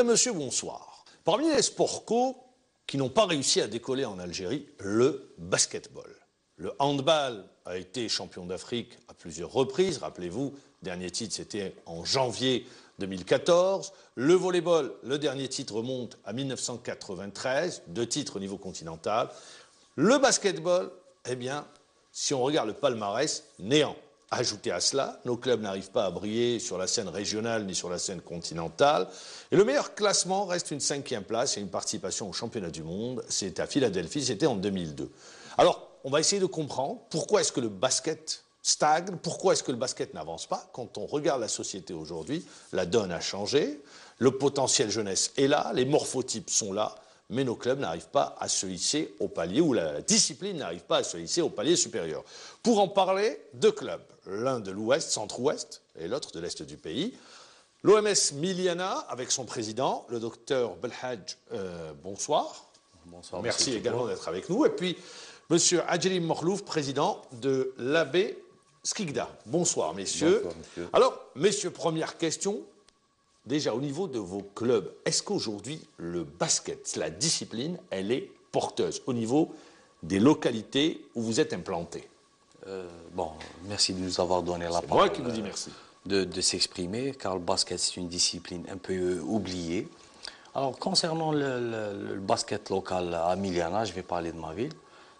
Monsieur, bonsoir. Parmi les sports co qui n'ont pas réussi à décoller en Algérie, le basketball. Le handball a été champion d'Afrique à plusieurs reprises. Rappelez-vous, dernier titre, c'était en janvier 2014. Le volleyball, le dernier titre remonte à 1993, 2 titres au niveau continental. Le basketball, eh bien, si on regarde le palmarès, néant. Ajouté à cela, nos clubs n'arrivent pas à briller sur la scène régionale ni sur la scène continentale. Et le meilleur classement reste une 5e place et une participation au championnat du monde. C'est à Philadelphie, c'était en 2002. Alors, on va essayer de comprendre pourquoi est-ce que le basket stagne, pourquoi est-ce que le basket n'avance pas. Quand on regarde la société aujourd'hui, la donne a changé, le potentiel jeunesse est là, les morphotypes sont là, mais nos clubs n'arrivent pas à se hisser au palier, ou la discipline n'arrive pas à se hisser au palier supérieur. Pour en parler, 2 clubs, l'un de l'ouest, centre-ouest, et l'autre de l'est du pays. L'OMS Miliana, avec son président, le docteur Belhadj, bonsoir. Bonsoir. Merci également d'être avec nous. Et puis, monsieur Adjelim Morlouf, président de l'AB Skikda. Bonsoir, messieurs. Bonsoir, monsieur. Alors, messieurs, première question. Déjà, au niveau de vos clubs, est-ce qu'aujourd'hui, le basket, la discipline, elle est porteuse au niveau des localités où vous êtes implantés? Bon, merci de nous avoir donné la parole. C'est moi qui vous dis merci. De s'exprimer, car le basket, c'est une discipline un peu oubliée. Alors, concernant le basket local à Miliana, je vais parler de ma ville.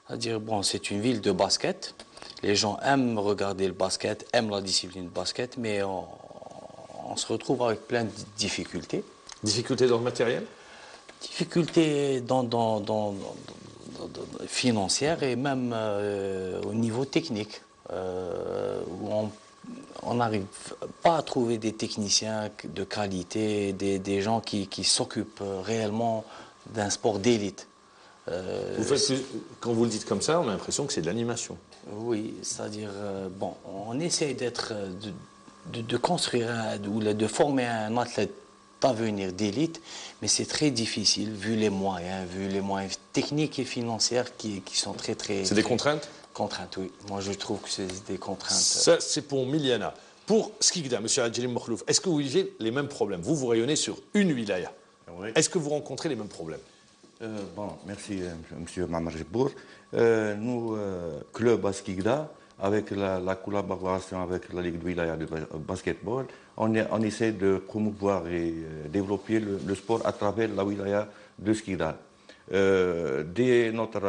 C'est-à-dire, bon, c'est une ville de basket. Les gens aiment regarder le basket, aiment la discipline de basket, mais on se retrouve avec plein de difficultés. Difficultés dans le matériel? Difficultés financières et même au niveau technique, où on n'arrive pas à trouver des techniciens de qualité, des gens qui s'occupent réellement d'un sport d'élite. Quand vous le dites comme ça, on a l'impression que c'est de l'animation. Oui, c'est-à-dire, bon, on essaie de construire ou de former un athlète d'avenir d'élite, mais c'est très difficile vu les moyens techniques et financiers qui sont très... C'est des contraintes? Contraintes, oui. Moi, je trouve que c'est des contraintes. Ça, c'est pour Miliana. Pour Skikda, M. Adjelim Morlouf, est-ce que vous vivez les mêmes problèmes? Vous rayonnez sur une wilaya. Oui. Est-ce que vous rencontrez les mêmes problèmes? Bon, merci, M. Mamar Jibbour. Nous, club à Skikda, avec la collaboration avec la Ligue de Wilaya de basketball, on essaie de promouvoir et développer le sport à travers la wilaya de Skikda. Dès notre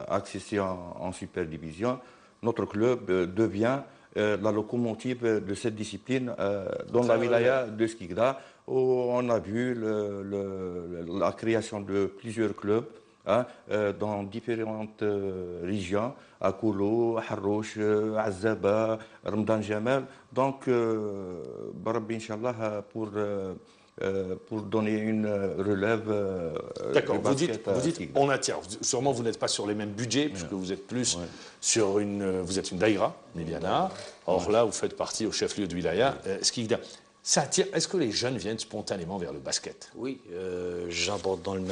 accession en super division, notre club devient la locomotive de cette discipline dans la wilaya de Skikda, où on a vu la création de plusieurs clubs dans différentes régions, à Koulo, à Harrouch, à Azaba, Ramadan Jamal. Donc, Barabbi, Inch'Allah, pour donner une relève. D'accord, vous dites on attire. Sûrement, vous n'êtes pas sur les mêmes budgets, puisque vous êtes plus sur vous êtes une daïra, Miliana. Or là, vous faites partie au chef-lieu de Wilaya, Skikda. Ça attire. Est-ce que les jeunes viennent spontanément vers le basket? Oui, j'aborde dans le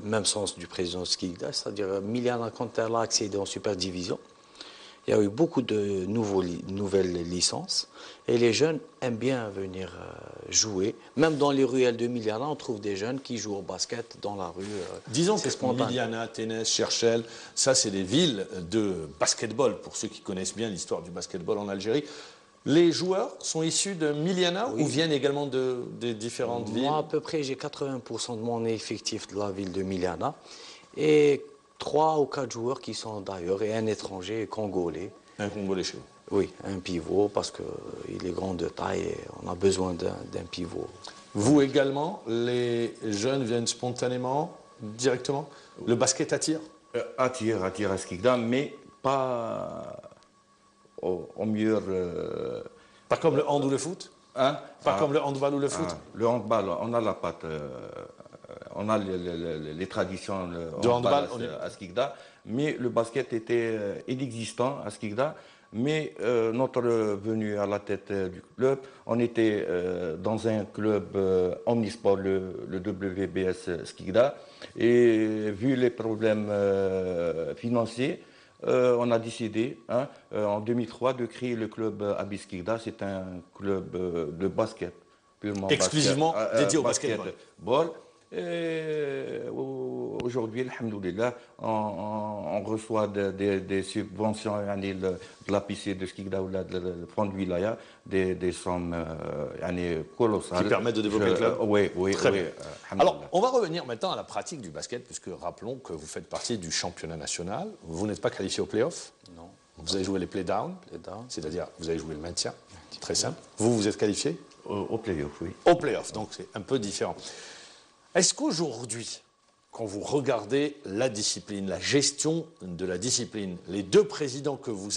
même sens du président Skikda, c'est-à-dire Miliana, quand elle a accédé en super division, il y a eu beaucoup de nouvelles licences et les jeunes aiment bien venir jouer. Même dans les ruelles de Miliana, on trouve des jeunes qui jouent au basket dans la rue. Disons que Miliana, Ténès, Cherchel, ça c'est des villes de basketball, pour ceux qui connaissent bien l'histoire du basketball en Algérie. Les joueurs sont issus de Miliana ou viennent également des différentes villes? Moi, à peu près, j'ai 80% de mon effectif de la ville de Miliana et 3 ou 4 joueurs qui sont d'ailleurs et un étranger congolais. Un Congolais chez vous? Oui, un pivot parce qu'il est grand de taille et on a besoin d'un pivot. Vous également, les jeunes viennent spontanément, directement? Le basket attire? Attire à Skikda, mais pas au meilleur... Pas comme le hand ou le foot? Pas comme le handball ou le foot? Le handball, on a la patte, on a les traditions de handball à Skikda, mais le basket était inexistant à Skikda. Mais notre venue à la tête du club, on était dans un club omnisport, le WBS Skikda, et vu les problèmes financiers, on a décidé en 2003 de créer le club Abi Skikda. C'est un club de basket. purement exclusivement dédié au basketball. Aujourd'hui, alhamdoulilah, on reçoit des subventions de la piscine de Skikda ou de Front de Wilaya, des sommes colossales. Qui permettent de développer le club. Oui. Très bien. Alors, on va revenir maintenant à la pratique du basket, puisque rappelons que vous faites partie du championnat national. Vous n'êtes pas qualifié au play-off. Non. Vous avez joué les play-down, c'est-à-dire vous avez joué le maintien. Très simple. Vous êtes qualifié au play-off, oui. Au play-off, donc c'est un peu différent. Est-ce qu'aujourd'hui, quand vous regardez la discipline, la gestion de la discipline, les deux présidents que vous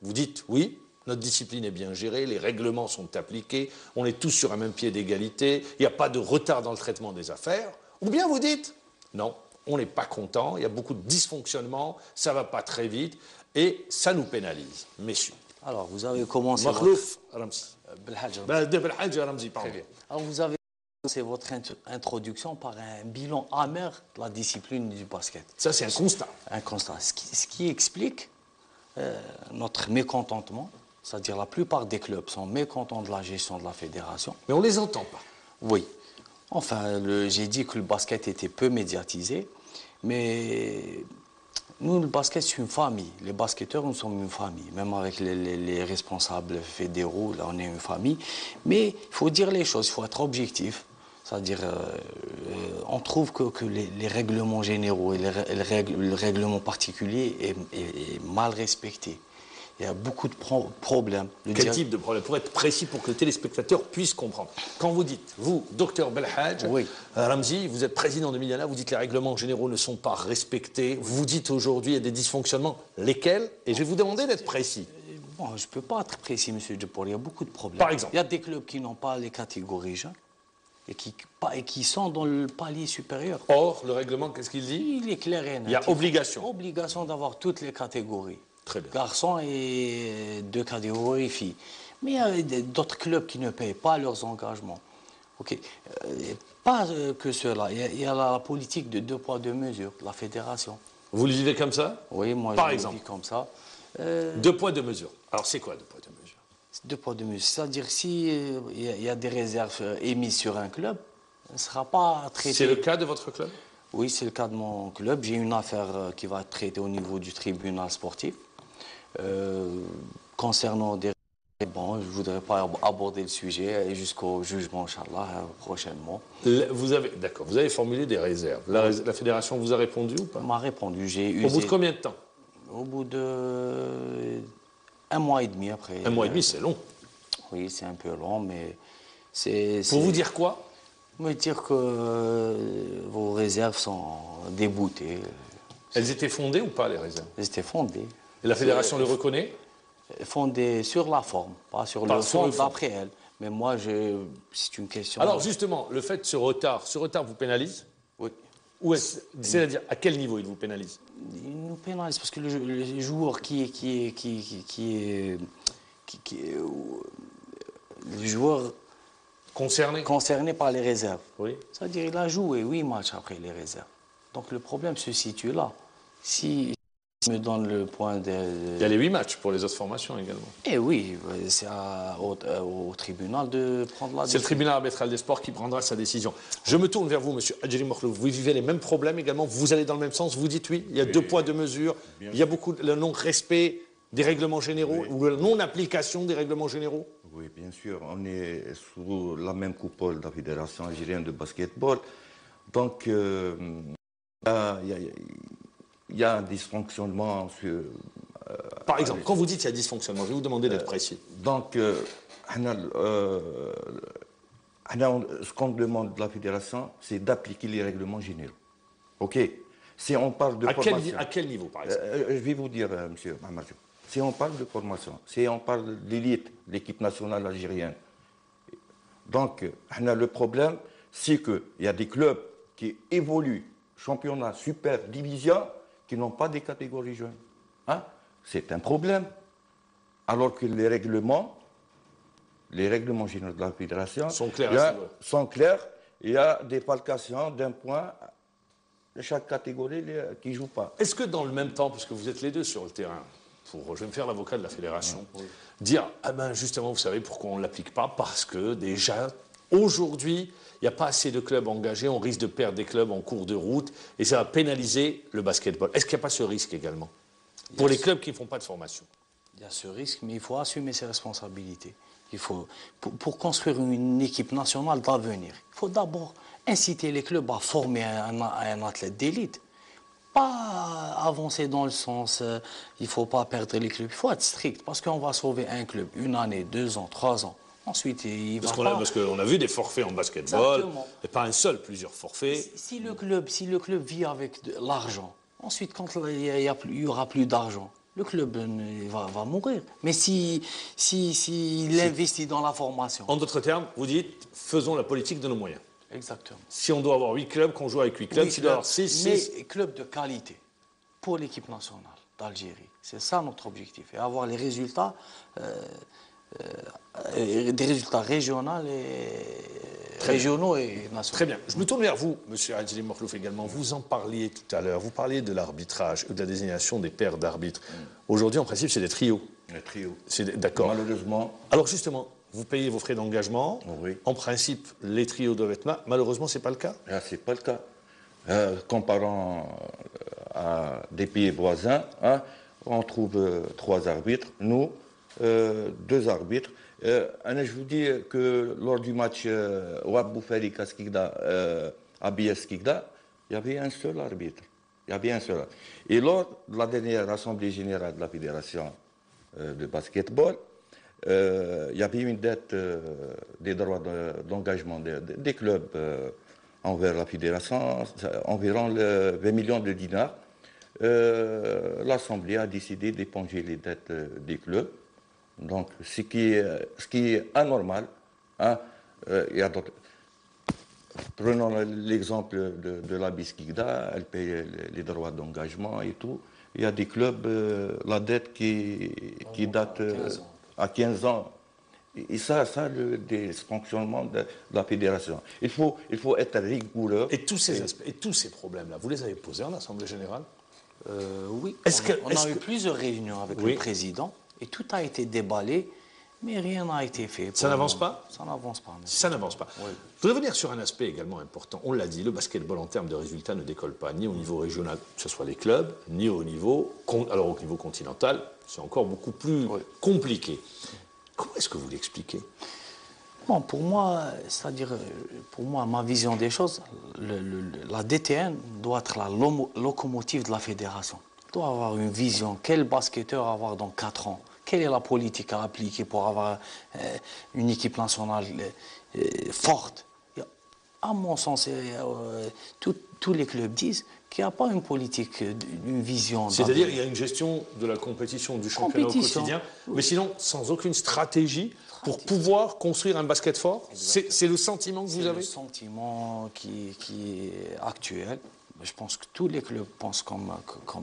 dites oui, notre discipline est bien gérée, les règlements sont appliqués, on est tous sur un même pied d'égalité, il n'y a pas de retard dans le traitement des affaires, ou bien vous dites non, on n'est pas content, il y a beaucoup de dysfonctionnements, ça ne va pas très vite et ça nous pénalise, messieurs. Alors, vous avez commencé Makhlouf Ramzi. Ramzi, pardon. Alors, vous avez commencé votre introduction par un bilan amer de la discipline du basket. Ça, c'est un constat. Un constat. Ce qui explique notre mécontentement, c'est-à-dire la plupart des clubs sont mécontents de la gestion de la fédération. Mais on ne les entend pas. Oui. Enfin, j'ai dit que le basket était peu médiatisé, mais nous, le basket, c'est une famille. Les basketteurs, nous sommes une famille. Même avec les responsables fédéraux, là, on est une famille. Mais il faut dire les choses, il faut être objectif. C'est-à-dire, on trouve que les règlements généraux et le règlement particulier est mal respecté. Il y a beaucoup de problèmes. Quel type de problème? Pour être précis, pour que le téléspectateur puisse comprendre. Quand vous dites, vous, docteur Belhadj, oui. Ramzi, vous êtes président de Miliana, vous dites que les règlements généraux ne sont pas respectés. Vous dites aujourd'hui qu'il y a des dysfonctionnements. Lesquels? Et je vais vous demander d'être précis. Bon, je ne peux pas être précis, M. Djepour. Il y a beaucoup de problèmes. Par exemple? Il y a des clubs qui n'ont pas les catégories jeunes et qui sont dans le palier supérieur. Or, le règlement, qu'est-ce qu'il dit? Il est clair et net. Il y a obligation. Obligation d'avoir toutes les catégories. Très bien. Garçons et 2 catégories filles. Mais il y a d'autres clubs qui ne payent pas leurs engagements. Ok. Pas que cela. Il y a la politique de 2 poids 2 mesures de la fédération. Vous le vivez comme ça? Oui, moi Par je exemple. le vis comme ça. 2 poids 2 mesures. Alors c'est quoi 2 poids 2 mesures? 2 poids 2 mesures. C'est-à-dire s'il y a des réserves émises sur un club, ça ne sera pas traité. C'est le cas de votre club? Oui, c'est le cas de mon club. J'ai une affaire qui va être traitée au niveau du tribunal sportif. Concernant des... Bon, je ne voudrais pas aborder le sujet jusqu'au jugement, Inch'Allah, prochainement. Vous avez formulé des réserves. La fédération vous a répondu ou pas? M'a répondu. Au bout de combien de temps? Au bout de 1 mois et demi après. 1 mois et demi, c'est long. Oui, c'est un peu long, mais c'est... Pour vous dire quoi? Me dire que vos réserves sont déboutées. Elles étaient fondées ou pas, les réserves? Elles étaient fondées. Et la fédération le reconnaît? Fondées sur la forme, pas sur le fond d'après elle. Mais moi, c'est une question... Alors justement, le fait de ce retard vous pénalise? Oui. C'est-à-dire, à quel niveau il vous pénalise? Il nous pénalise parce que le joueur le joueur concerné par les réserves. Oui. C'est-à-dire il a joué 8 matchs après les réserves. Donc le problème se situe là. Si me donne le point de... Il y a les 8 matchs pour les autres formations également. Eh oui, c'est au tribunal de prendre la décision. C'est le tribunal arbitral des sports qui prendra sa décision. Je me tourne vers vous, monsieur Adjeli Makhlouf. Vous vivez les mêmes problèmes également, vous allez dans le même sens, vous dites oui, il y a 2 poids 2 mesures, il y a beaucoup le non-respect des règlements généraux ou la non-application des règlements généraux? Oui, bien sûr, on est sous la même coupole de la Fédération algérienne de basketball. Donc, il y a un dysfonctionnement sur... Par exemple, quand vous dites qu'il y a dysfonctionnement, je vais vous demander d'être précis. Donc, ce qu'on demande de la Fédération, c'est d'appliquer les règlements généraux. OK? Si on parle de formation... À quel niveau, par exemple? Je vais vous dire, monsieur Mahamadou. Si on parle de formation, si on parle de l'élite, l'équipe nationale algérienne, donc, le problème, c'est qu'il y a des clubs qui évoluent, championnat, super, division, qui n'ont pas des catégories jeunes. Hein? C'est un problème. Alors que les règlements généraux de la Fédération sont clairs. Il y a des falcations d'un point de chaque catégorie qui ne joue pas. Est-ce que dans le même temps, puisque vous êtes les deux sur le terrain, je vais me faire l'avocat de la fédération, dire, ah ben justement, vous savez pourquoi on ne l'applique pas? Parce que déjà, aujourd'hui, il n'y a pas assez de clubs engagés, on risque de perdre des clubs en cours de route et ça va pénaliser le basketball. Est-ce qu'il n'y a pas ce risque également pour les clubs qui ne font pas de formation? Il y a ce risque, mais il faut assumer ses responsabilités. Il faut, pour construire une équipe nationale d'avenir, il faut d'abord inciter les clubs à former un athlète d'élite. Pas avancer dans le sens, il ne faut pas perdre les clubs. Il faut être strict, parce qu'on va sauver un club, 1 année, 2 ans, 3 ans. Ensuite, il va pas... Parce qu'on a vu des forfaits en basketball, et pas un seul, plusieurs forfaits. Si le club vit avec de l'argent, ensuite, quand il n'y aura plus d'argent, le club va mourir. Mais s'il investit dans la formation... En d'autres termes, vous dites, faisons la politique de nos moyens. Exactement. Si on doit avoir 8 clubs, qu'on joue avec 8 clubs, s'il doit y avoir 6, mais clubs de qualité pour l'équipe nationale d'Algérie. C'est ça notre objectif. Et avoir les résultats, des résultats régionaux et nationaux. Très bien. Je me tourne vers vous, M. Adjili Morlouf également. Vous en parliez tout à l'heure. Vous parliez de l'arbitrage ou de la désignation des paires d'arbitres. Aujourd'hui, en principe, c'est des trios. Les trios. D'accord. Malheureusement. Alors justement, vous payez vos frais d'engagement. Oui. En principe, les trios doivent être là. Malheureusement, ce n'est pas le cas. Ce n'est pas le cas. Comparant à des pays voisins, hein, on trouve 3 arbitres. Nous, 2 arbitres. Je vous dis que lors du match Ouad Boufari Kaskigda à BS Kigda, il y avait un seul arbitre. Il y avait un seul. Et lors de la dernière assemblée générale de la fédération de basketball, il y avait une dette des droits d'engagement des clubs envers la fédération, environ 20 millions de dinars. L'Assemblée a décidé d'éponger les dettes des clubs. Donc, ce qui est anormal, hein, il y a prenons l'exemple de la Biskigda, elle paye les droits d'engagement et tout. Il y a des clubs, la dette qui date à 15 ans. Et ça le dysfonctionnement de la fédération. Il faut être rigoureux. Et tous ces problèmes-là, vous les avez posés en Assemblée générale? Oui. On a eu plusieurs réunions avec le président et tout a été déballé, mais rien n'a été fait. Ça n'avance pas? Ça n'avance pas. Ça n'avance pas. Oui. Je voudrais revenir sur un aspect également important. On l'a dit, le basketball en termes de résultats ne décolle pas, ni au niveau régional, que ce soit les clubs, ni au niveau continental. C'est encore beaucoup plus compliqué. Comment est-ce que vous l'expliquez? Bon, pour moi, ma vision des choses, la DTN doit être la locomotive de la fédération. Il doit avoir une vision. Quel basketteur avoir dans 4 ans? Quelle est la politique à appliquer pour avoir une équipe nationale forte? À mon sens, tous les clubs disent qu'il n'y a pas une politique, une vision. C'est-à-dire qu'il y a une gestion de la compétition, du championnat au quotidien, mais sinon sans aucune stratégie pour pouvoir construire un basket fort. C'est le sentiment que vous avez? C'est le sentiment qui est actuel. Je pense que tous les clubs pensent comme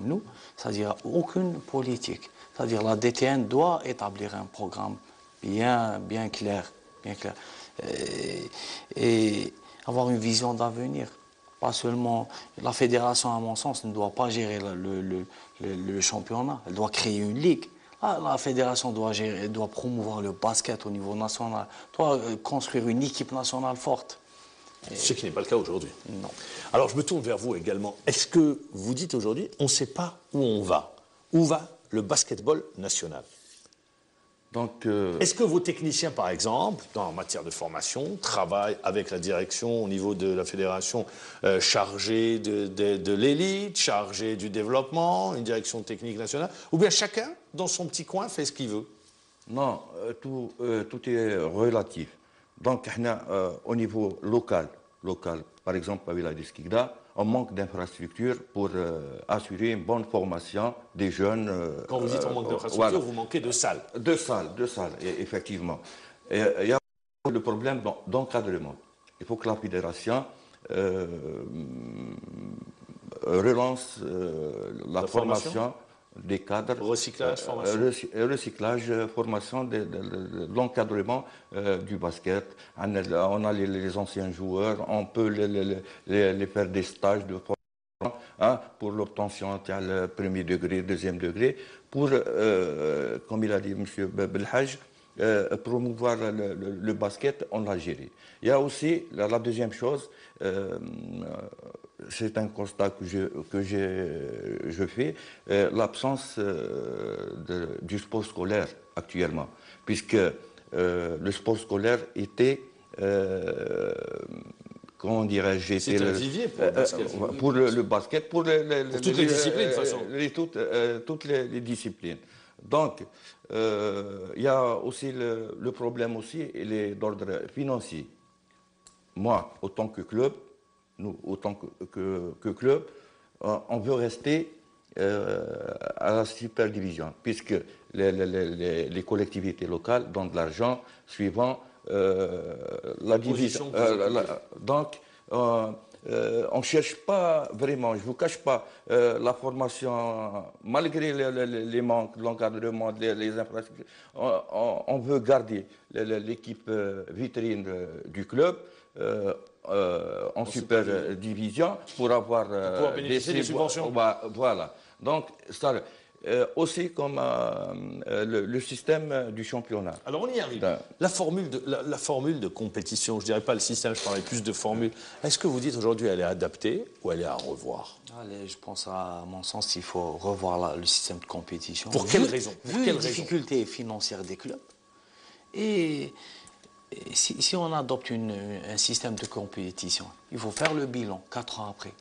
nous, c'est-à-dire aucune politique. C'est-à-dire la DTN doit établir un programme bien clair, et avoir une vision d'avenir. Pas seulement la fédération, à mon sens, ne doit pas gérer le championnat. Elle doit créer une ligue. La fédération doit promouvoir le basket au niveau national, doit construire une équipe nationale forte. Ce qui n'est pas le cas aujourd'hui. Non. Alors je me tourne vers vous également. Est-ce que vous dites aujourd'hui, on ne sait pas où on va? Où va le basketball national? Donc, est-ce que vos techniciens, par exemple, en matière de formation, travaillent avec la direction au niveau de la fédération chargée de l'élite, chargée du développement, une direction technique nationale, ou bien chacun, dans son petit coin, fait ce qu'il veut? Non, tout est relatif. Donc, au niveau local, par exemple, à Villa Skikda, on manque d'infrastructures pour assurer une bonne formation des jeunes. Quand vous dites on manque d'infrastructures, vous manquez de salles. De salles, effectivement. Et il y a le problème d'encadrement. Il faut que la fédération relance la formation des cadres. Recyclage, formation. Recyclage, formation de l'encadrement du basket. On a les anciens joueurs, on peut les faire des stages de formation hein, pour l'obtention du premier degré, deuxième degré, pour, comme il a dit M. Belhaj, promouvoir le basket en Algérie. Il y a aussi la deuxième chose, c'est un constat que je fais, l'absence du sport scolaire actuellement, puisque le sport scolaire était, comment dirais-je, c'est un vivier pour le basket. Pour le basket, pour toutes les disciplines, de toute façon. Toutes les disciplines. Donc, il y a aussi le problème aussi, il est d'ordre financier. Moi, autant que club, nous, autant que club, on veut rester à la super division, puisque les collectivités locales donnent de l'argent suivant la division. Donc, on ne cherche pas vraiment, je ne vous cache pas, la formation, malgré les manques, l'encadrement, les infrastructures, on veut garder l'équipe vitrine du club en super division pour avoir bénéficier des subventions. Voilà. Donc, ça, aussi comme le système du championnat. Alors on y arrive. La formule de compétition, je ne dirais pas le système, je parlerai plus de formule. Est-ce que vous dites aujourd'hui elle est adaptée ou elle est à revoir? Allez, je pense, à mon sens, il faut revoir le système de compétition. Pour quelle raison? Vu les difficultés financières des clubs. Et si on adopte un système de compétition, il faut faire le bilan 4 ans après.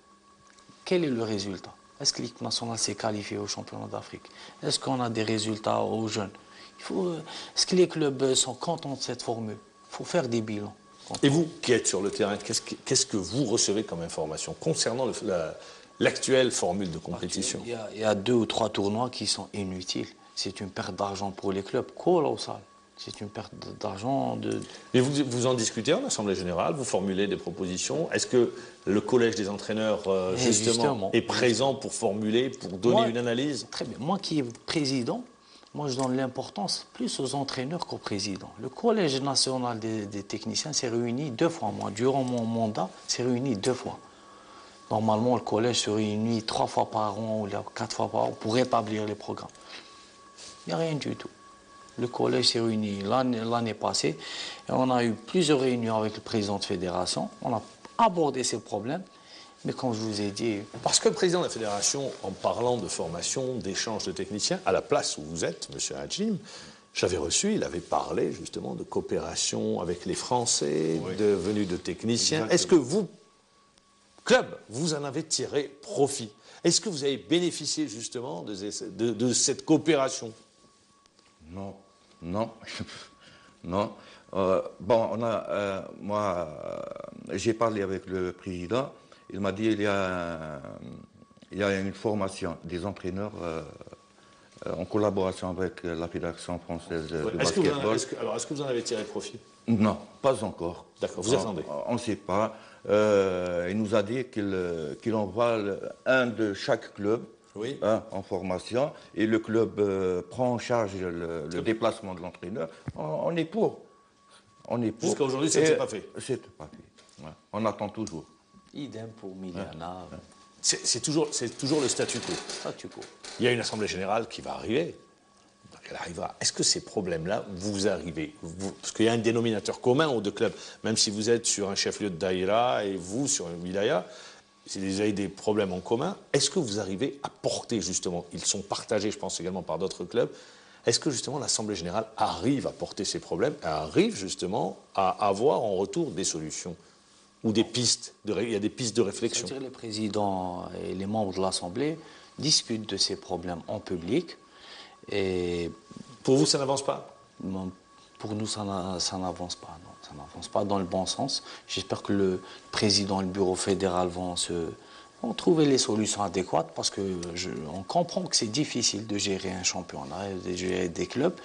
Quel est le résultat? Est-ce que l'équipe nationale s'est qualifiée au championnat d'Afrique? Est-ce qu'on a des résultats aux jeunes? Est-ce que les clubs sont contents de cette formule? Il faut faire des bilans. Et vous, qui êtes sur le terrain, qu'est-ce que vous recevez comme information concernant l'actuelle formule de compétition? Il y a 2 ou 3 tournois qui sont inutiles. C'est une perte d'argent pour les clubs colossale. C'est une perte d'argent de... Mais vous en discutez en Assemblée Générale, vous formulez des propositions. Est-ce que le collège des entraîneurs, justement, est présent pour formuler, pour donner une analyse? Très bien. Moi qui est président, moi je donne l'importance plus aux entraîneurs qu'aux présidents. Le collège national des techniciens s'est réuni 2 fois. Moi, durant mon mandat, s'est réuni 2 fois. Normalement, le collège se réunit 3 fois par an ou 4 fois par an pour établir les programmes. Il n'y a rien du tout. Le collège s'est réuni l'année passée et on a eu plusieurs réunions avec le président de fédération. On a abordé ces problèmes, mais comme je vous ai dit... Parce que le président de la fédération, en parlant de formation, d'échange de techniciens, à la place où vous êtes, M. Hadjim, j'avais reçu, il avait parlé justement de coopération avec les Français, de venue de techniciens. Est-ce que vous, club, vous en avez tiré profit? Est-ce que vous avez bénéficié justement de cette coopération? Non, non, non. Bon, moi, j'ai parlé avec le président. Il m'a dit qu'il y a une formation des entraîneurs en collaboration avec la Fédération française de basketball. Est-ce que vous en avez tiré profit? Non, pas encore. D'accord, vous attendez. On ne sait pas. Il nous a dit qu'il envoie un de chaque club. Oui. En formation, et le club prend en charge le déplacement de l'entraîneur. On est pour. Jusqu'à aujourd'hui, ce n'était pas fait. C'est pas fait. Ouais. On attend toujours. Idem pour Miliana. C'est toujours le statu quo. Il y a une assemblée générale qui va arriver. Elle arrivera. Est-ce que ces problèmes-là, vous arrivez parce qu'il y a un dénominateur commun aux 2 clubs, même si vous êtes sur un chef-lieu de daïra et vous sur un wilaya. Si vous avez des problèmes en commun, est-ce que vous arrivez à porter justement, ils sont partagés je pense également par d'autres clubs, est-ce que justement l'Assemblée Générale arrive à porter ces problèmes, arrive justement à avoir en retour des solutions ou des pistes, il y a des pistes de réflexion? C'est-à-dire les présidents et les membres de l'Assemblée discutent de ces problèmes en public et... Pour vous ça n'avance pas? Pour nous ça n'avance pas, non. Ça n'avance pas dans le bon sens. J'espère que le président et le bureau fédéral vont trouver les solutions adéquates parce qu'on comprend que c'est difficile de gérer un championnat, de gérer des clubs,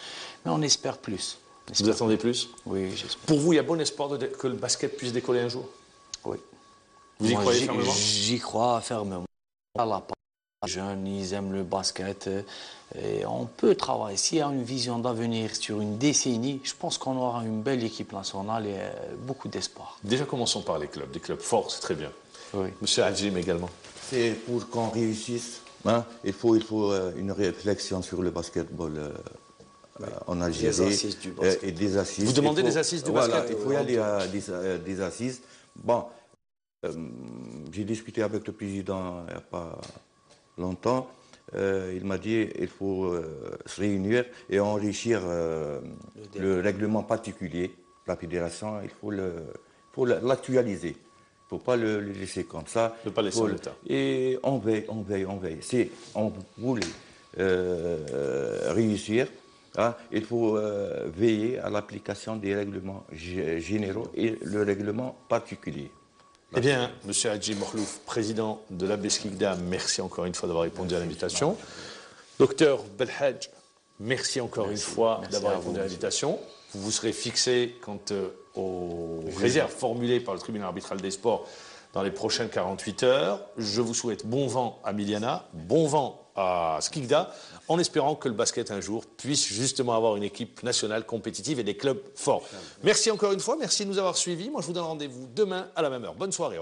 mais on espère plus. Vous attendez plus? Oui, j'espère. Pour vous, il y a bon espoir que le basket puisse décoller un jour? Oui. Vous y croyez fermement? J'y crois fermement. Les jeunes, ils aiment le basket. Et on peut travailler. S'il y a une vision d'avenir sur une décennie, je pense qu'on aura une belle équipe nationale et beaucoup d'espoir. Déjà, commençons par les clubs. Des clubs forts, c'est très bien. Oui. Monsieur Hadjim également. c'est pour qu'on réussisse. Hein, il faut une réflexion sur le basketball en Algérie. Des assises du basket. Et des assises. Vous demandez des assises du basket. Il faut y aller à des assises. Bon, j'ai discuté avec le président il n'y a pas longtemps. Il m'a dit qu'il faut se réunir et enrichir le règlement particulier de la fédération. Il faut l'actualiser. Il ne faut pas le laisser comme ça. Ne pas laisser en l'état. Et on veille. Si on voulait réussir, hein, il faut veiller à l'application des règlements généraux et le règlement particulier. Eh bien, M. Hadji Morlouf, président de la Beskikda, merci encore une fois d'avoir répondu à l'invitation. Docteur Belhadj, merci encore une fois d'avoir répondu à l'invitation. Vous vous serez fixé quant aux réserves formulées par le tribunal arbitral des sports dans les prochaines 48 heures. Je vous souhaite bon vent à Miliana, bon vent à Skikda, en espérant que le basket un jour puisse justement avoir une équipe nationale compétitive et des clubs forts. Merci encore une fois, merci de nous avoir suivis. Moi, je vous donne rendez-vous demain à la même heure. Bonne soirée.